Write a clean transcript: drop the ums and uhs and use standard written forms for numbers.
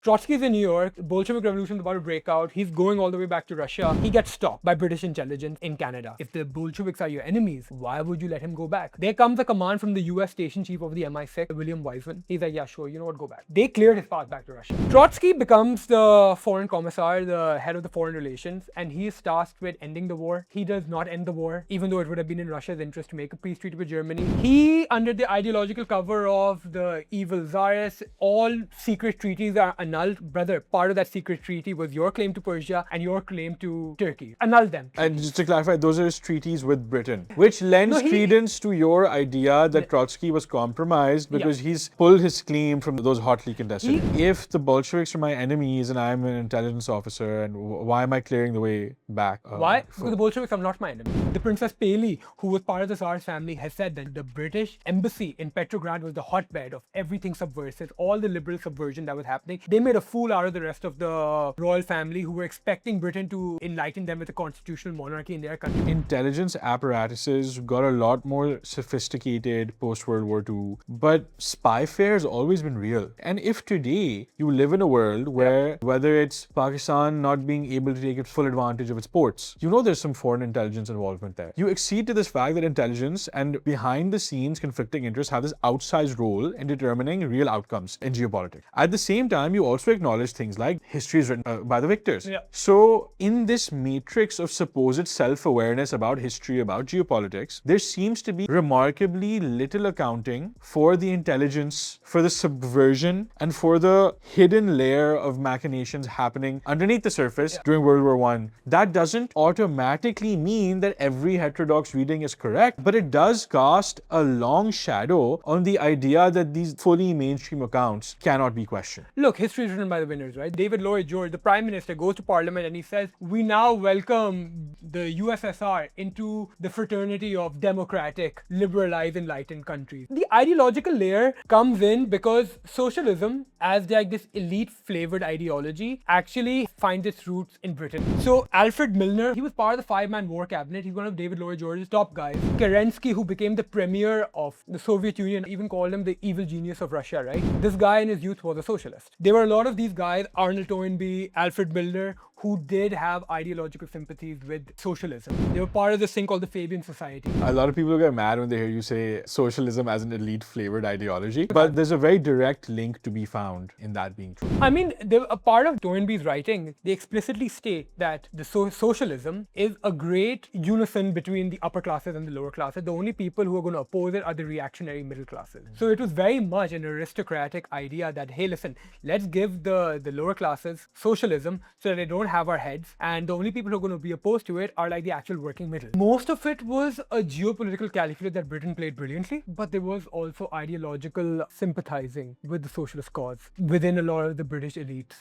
Trotsky's in New York, Bolshevik Revolution is about to break out, he's going all the way back to Russia. He gets stopped by British intelligence in Canada. If the Bolsheviks are your enemies, why would you let him go back? There comes a command from the US station chief of the MI6, William Wiseman. He's like, yeah, sure, you know what, go back. They cleared his path back to Russia. Trotsky becomes the foreign commissar, the head of the foreign relations, and he is tasked with ending the war. He does not end the war, even though it would have been in Russia's interest to make a peace treaty with Germany. He, under the ideological cover of the evil czars, all secret treaties are annulled. Brother, part of that secret treaty was your claim to Persia and your claim to Turkey. Annul them. And just to clarify, those are his treaties with Britain, which lends credence to your idea that Trotsky was compromised because he's pulled his claim from those hotly contested. If the Bolsheviks are my enemies and I'm an intelligence officer, and why am I clearing the way back? Why? Because the Bolsheviks are not my enemy. The Princess Paley, who was part of the Tsar's family, has said that the British embassy in Petrograd was the hotbed of everything subversive, all the liberal subversion that was happening. They made a fool out of the rest of the royal family who were expecting Britain to enlighten them with a constitutional monarchy in their country. Intelligence apparatuses got a lot more sophisticated post-World War II, but spyfare has always been real. And if today you live in a world where, whether it's Pakistan not being able to take full advantage of its ports, you know there's some foreign intelligence involvement there. You accede to this fact that intelligence and behind the scenes conflicting interests have this outsized role in determining real outcomes in geopolitics. At the same time, you also acknowledge things like history is written by the victors. So in this matrix of supposed self-awareness about history, about geopolitics, there seems to be remarkably little accounting for the intelligence, for the subversion, and for the hidden layer of machinations happening underneath the surface during World War I. That doesn't automatically mean that every heterodox reading is correct, but it does cast a long shadow on the idea that these fully mainstream accounts cannot be questioned. Look, history is written by the winners, right? David Lloyd George, the Prime Minister, goes to Parliament and he says, we now welcome the USSR into the fraternity of democratic, liberalized, enlightened countries. The ideological layer comes in because socialism, as like this elite flavored ideology, actually finds its roots in Britain. So Alfred Milner, he was part of the five-man war cabinet. He's one of David Lloyd George's top guys. Kerensky, who became the premier of the Soviet Union, even called him the evil genius of Russia, right? This guy in his youth was a socialist. There were a lot of these guys, Arnold Toynbee, Alfred Milner, who did have ideological sympathies with socialism. They were part of this thing called the Fabian Society. A lot of people get mad when they hear you say socialism as an elite flavored ideology, but there's a very direct link to be found in that being true. I mean, a part of Toynbee's writing, they explicitly state that the socialism is a great unison between the upper classes and the lower classes. The only people who are going to oppose it are the reactionary middle classes. So it was very much an aristocratic idea that, hey, listen, let's give the lower classes socialism so that they don't have our heads, and the only people who are going to be opposed to it are like the actual working middle. Most of it was a geopolitical calculus that Britain played brilliantly, but there was also ideological sympathizing with the socialist cause within a lot of the British elites.